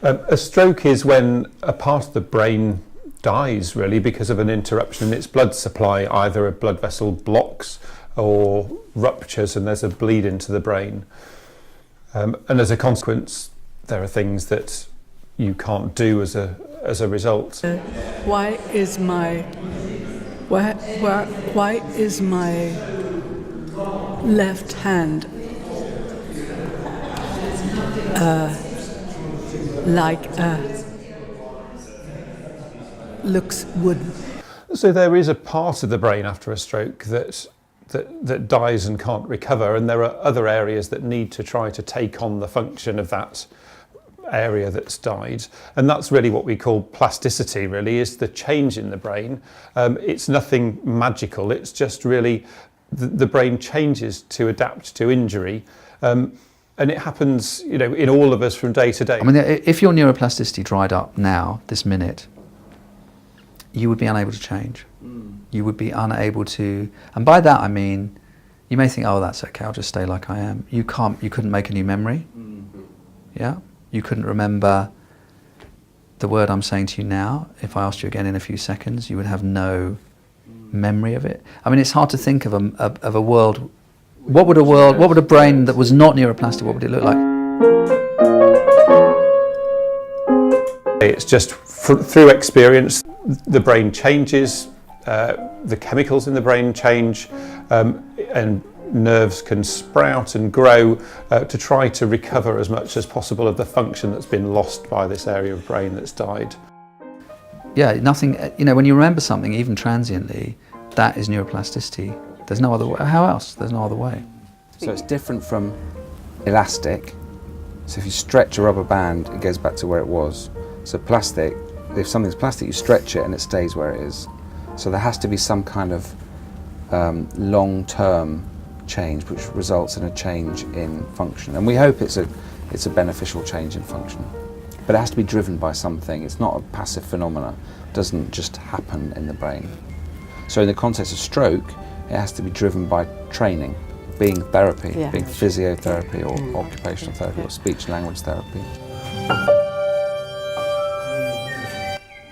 A stroke is when a part of the brain dies, really, because of an interruption in its blood supply. Either a blood vessel blocks or ruptures and there's a bleed into the brain. And as a consequence, there are things that you can't do as a result. Why is my left hand looks wooden? So there is a part of the brain after a stroke that dies and can't recover, and there are other areas that need to try to take on the function of that area that's died, and that's really what we call plasticity. Really, is the change in the brain. It's nothing magical. It's just really the brain changes to adapt to injury, and it happens, in all of us from day to day. I mean, if your neuroplasticity dried up now, this minute, you would be unable to change. You would be unable to, and by that I mean, you may think, oh, that's okay, I'll just stay like I am. You couldn't make a new memory. Yeah? You couldn't remember the word I'm saying to you now. If I asked you again in a few seconds, you would have no memory of it. I mean, it's hard to think of a world. What would a brain that was not neuroplastic, what would it look like? It's just through experience, the brain changes, the chemicals in the brain change, and nerves can sprout and grow to try to recover as much as possible of the function that's been lost by this area of brain that's died. Yeah, nothing, when you remember something, even transiently, that is neuroplasticity. There's no other way. How else? There's no other way. So it's different from elastic. So if you stretch a rubber band, it goes back to where it was. So plastic, if something's plastic, you stretch it and it stays where it is. So there has to be some kind of long-term change which results in a change in function. And we hope it's a beneficial change in function. But it has to be driven by something. It's not a passive phenomenon. It doesn't just happen in the brain. So in the context of stroke, it has to be driven by training, being therapy, being physiotherapy or occupational therapy or speech language therapy.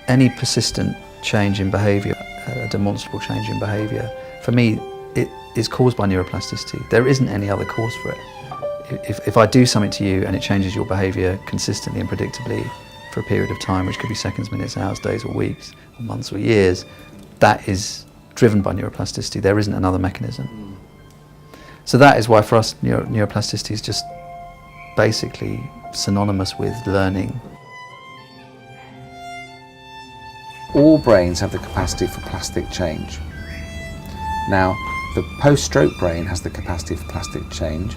Any persistent change in behaviour, a demonstrable change in behaviour, for me, it is caused by neuroplasticity. There isn't any other cause for it. If I do something to you and it changes your behaviour consistently and predictably for a period of time, which could be seconds, minutes, hours, days or weeks, or months or years, that is driven by neuroplasticity. There isn't another mechanism. So that is why for us neuroplasticity is just basically synonymous with learning. All brains have the capacity for plastic change. Now, the post-stroke brain has the capacity for plastic change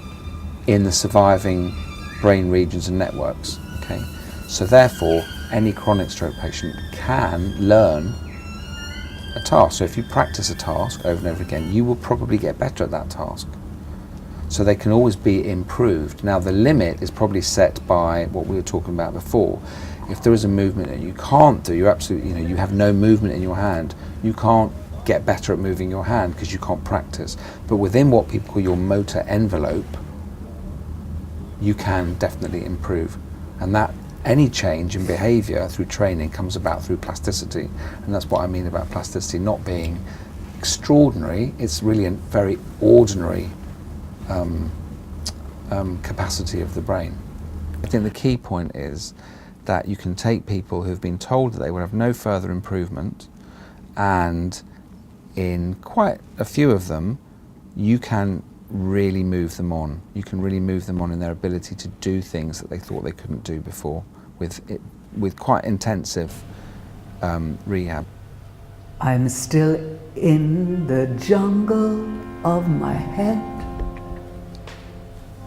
in the surviving brain regions and networks. Okay? So therefore, any chronic stroke patient can learn a task. So if you practice a task over and over again, you will probably get better at that task. So they can always be improved. Now the limit is probably set by what we were talking about before. If there is a movement that you can't do, you absolutely, you have no movement in your hand, you can't get better at moving your hand because you can't practice. But within what people call your motor envelope, you can definitely improve. And that any change in behaviour through training comes about through plasticity. And that's what I mean about plasticity not being extraordinary, it's really a very ordinary capacity of the brain. I think the key point is that you can take people who've been told that they will have no further improvement, and in quite a few of them you can really move them on. You can really move them on in their ability to do things that they thought they couldn't do before with quite intensive rehab. I'm still in the jungle of my head,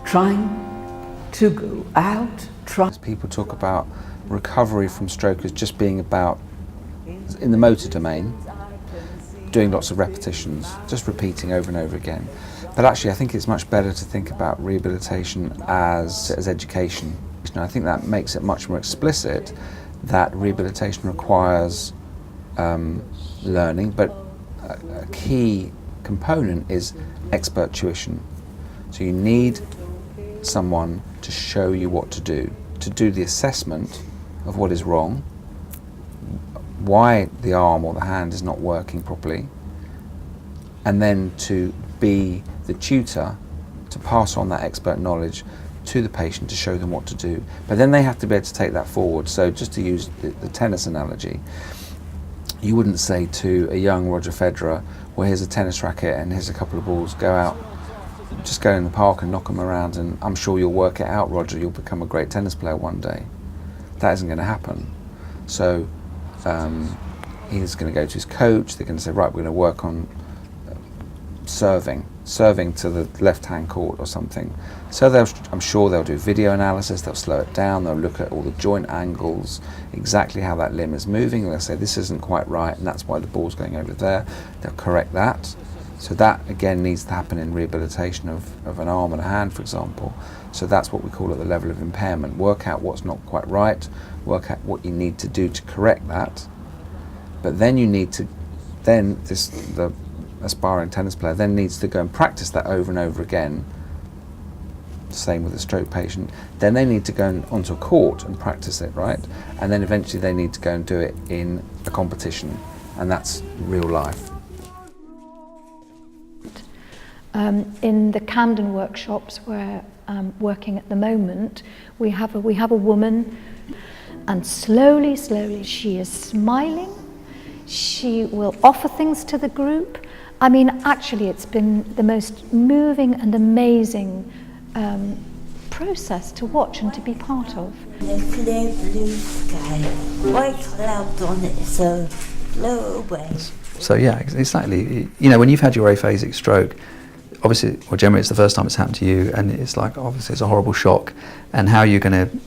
trying to go out. People talk about recovery from stroke as just being about, in the motor domain, doing lots of repetitions, just repeating over and over again. But actually I think it's much better to think about rehabilitation as education. And I think that makes it much more explicit that rehabilitation requires learning, but a key component is expert tuition. So you need someone to show you what to do the assessment of what is wrong, why the arm or the hand is not working properly, and then to be the tutor to pass on that expert knowledge to the patient to show them what to do. But then they have to be able to take that forward. So just to use the tennis analogy, you wouldn't say to a young Roger Federer, well, here's a tennis racket and here's a couple of balls, go out, just go in the park and knock them around and I'm sure you'll work it out, Roger, you'll become a great tennis player one day. That isn't going to happen. So he's going to go to his coach, they're going to say, right, we're going to work on serving to the left-hand court or something. So I'm sure they'll do video analysis, they'll slow it down, they'll look at all the joint angles, exactly how that limb is moving, they'll say this isn't quite right and that's why the ball's going over there. They'll correct that. So that again needs to happen in rehabilitation of an arm and a hand, for example. So that's what we call at the level of impairment. Work out what's not quite right, work out what you need to do to correct that. But then you need to, the aspiring tennis player then needs to go and practice that over and over again. Same with a stroke patient. Then they need to go onto a court and practice it, right? And then eventually they need to go and do it in a competition, and that's real life. In the Camden workshops where I'm working at the moment, we have a woman, and slowly she is smiling. She will offer things to the group. I mean, actually, it's been the most moving and amazing process to watch and to be part of. The clear blue sky, white clouds on it, so blow away. So yeah, exactly. You know, when you've had your aphasic stroke, obviously, well, generally it's the first time it's happened to you, and it's like, obviously it's a horrible shock, and how you're going to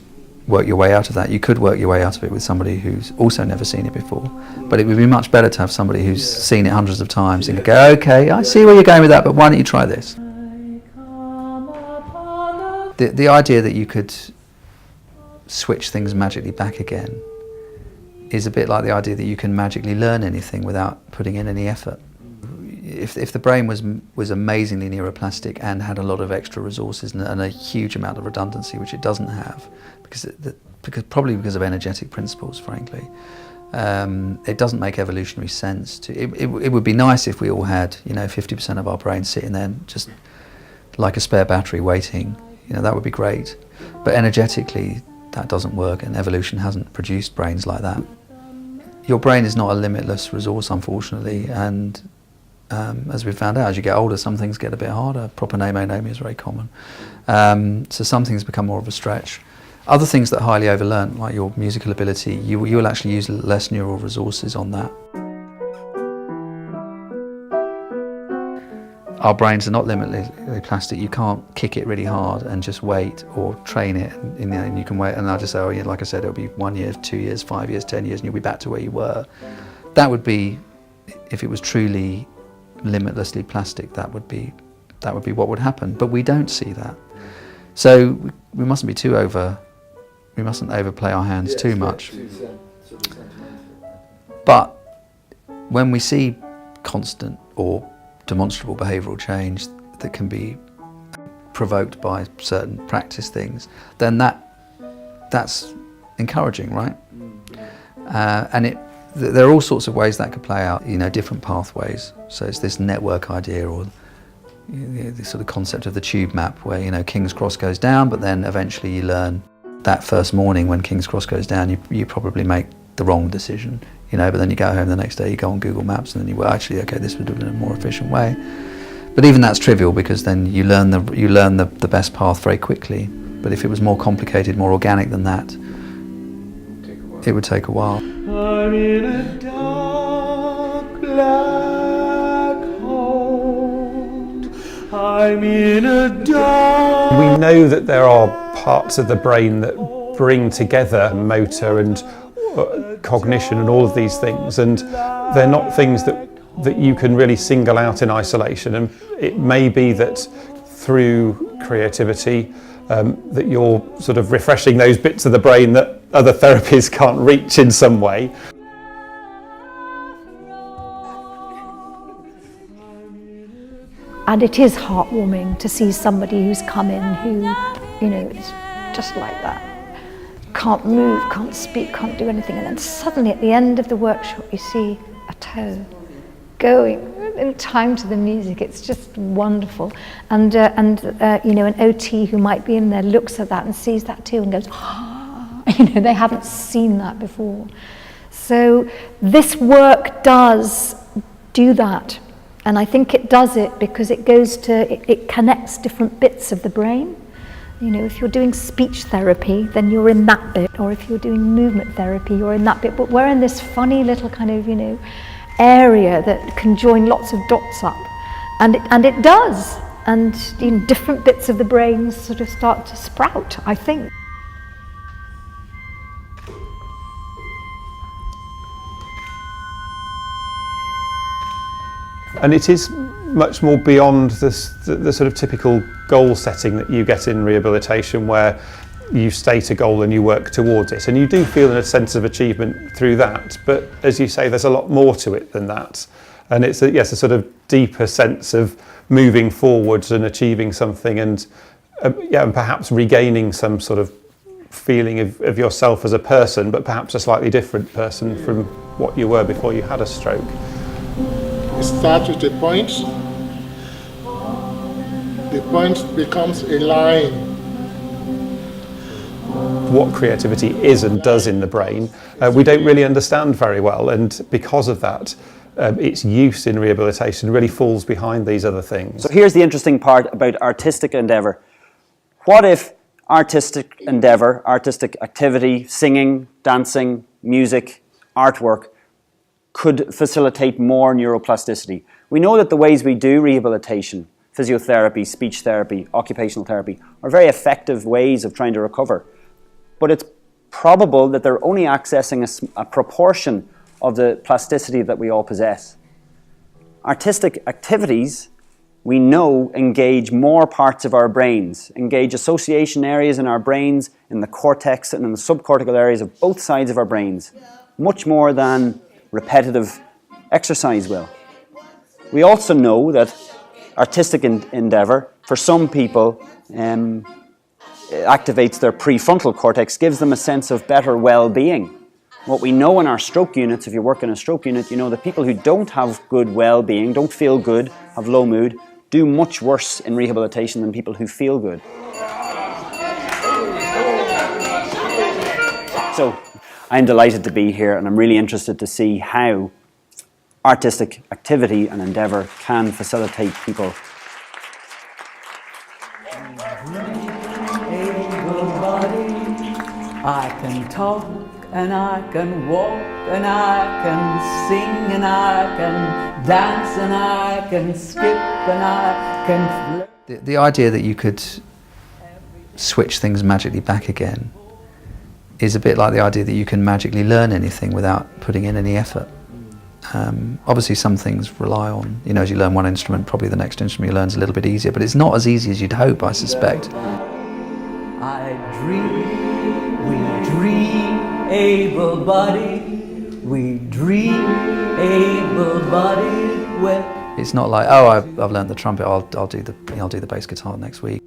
work your way out of that. You could work your way out of it with somebody who's also never seen it before, but it would be much better to have somebody who's seen it hundreds of times and go, okay, I see where you're going with that, but why don't you try this? The idea that you could switch things magically back again is a bit like the idea that you can magically learn anything without putting in any effort. If the brain was amazingly neuroplastic and had a lot of extra resources and a huge amount of redundancy, which it doesn't have, probably because of energetic principles, frankly, it doesn't make evolutionary sense. It would be nice if we all had, 50% of our brain sitting there just like a spare battery waiting. That would be great. But energetically, that doesn't work, and evolution hasn't produced brains like that. Your brain is not a limitless resource, unfortunately, and as we found out, as you get older, some things get a bit harder. Propanomonomia is very common. So some things become more of a stretch. Other things that are highly overlearned, like your musical ability, you will actually use less neural resources on that. Our brains are not limitlessly plastic. You can't kick it really hard and just wait, or train it, and you can wait. And I'll just say, oh yeah, like I said, it'll be 1 year, 2 years, 5 years, 10 years, and you'll be back to where you were. That would be, if it was truly limitlessly plastic, that would be what would happen. But we don't see that, so we mustn't be we mustn't overplay our hands too much. But when we see constant or demonstrable behavioural change that can be provoked by certain practice things, then that's encouraging, right? And there are all sorts of ways that could play out, different pathways. So it's this network idea, or the sort of concept of the tube map, where King's Cross goes down, but then eventually you learn that first morning when King's Cross goes down, you probably make the wrong decision, but then you go home the next day, you go on Google Maps, and then okay, this would have been a more efficient way. But even that's trivial, because then you learn the best path very quickly. But if it was more complicated, more organic than that, it would take a while. I'm in a dark black hole. I'm in a dark... We know that there are parts of the brain that bring together motor and cognition and all of these things, and they're not things that you can really single out in isolation. And it may be that through creativity that you're sort of refreshing those bits of the brain that other therapies can't reach in some way. And it is heartwarming to see somebody who's come in who, is just like that, can't move, can't speak, can't do anything, and then suddenly at the end of the workshop you see a toe going in time to the music. It's just wonderful. And you know, an OT who might be in there looks at that and sees that too and goes, ah, you know, they haven't seen that before. So this work does do that, and I think it does it because it goes to, it connects different bits of the brain. You know, if you're doing speech therapy, then you're in that bit, or if you're doing movement therapy, you're in that bit. But we're in this funny little kind of, you know, area that can join lots of dots up, and it does. And you know, different bits of the brain sort of start to sprout, I think. And it is much more beyond this, the sort of typical goal setting that you get in rehabilitation, where you state a goal and you work towards it, and you do feel a sense of achievement through that. But as you say, there's a lot more to it than that, and it's a sort of deeper sense of moving forwards and achieving something, and and perhaps regaining some sort of feeling of yourself as a person, but perhaps a slightly different person from what you were before you had a stroke. It starts with a point. The point becomes a line. What creativity is and does in the brain, we don't really understand very well, and because of that, its use in rehabilitation really falls behind these other things. So here's the interesting part about artistic endeavour. What if artistic endeavour, artistic activity, singing, dancing, music, artwork, could facilitate more neuroplasticity? We know that the ways we do rehabilitation, physiotherapy, speech therapy, occupational therapy, are very effective ways of trying to recover. But it's probable that they're only accessing a proportion of the plasticity that we all possess. Artistic activities, we know, engage more parts of our brains, engage association areas in our brains, in the cortex and in the subcortical areas of both sides of our brains, much more than repetitive exercise will. We also know that artistic endeavour, for some people, activates their prefrontal cortex, gives them a sense of better well-being. What we know in our stroke units, if you work in a stroke unit, you know that people who don't have good well-being, don't feel good, have low mood, do much worse in rehabilitation than people who feel good. So, I'm delighted to be here, and I'm really interested to see how artistic activity and endeavour can facilitate people. I can talk and I can walk and I can sing and I can dance and I can skip and I can flirt. The idea that you could switch things magically back again is a bit like the idea that you can magically learn anything without putting in any effort. Obviously some things rely on, you know, as you learn one instrument, probably the next instrument you learn is a little bit easier, but it's not as easy as you'd hope, I suspect. I dream, we dream, able-bodied, we dream, able-bodied with. It's not like, oh, I've learned the trumpet, I'll do the bass guitar next week.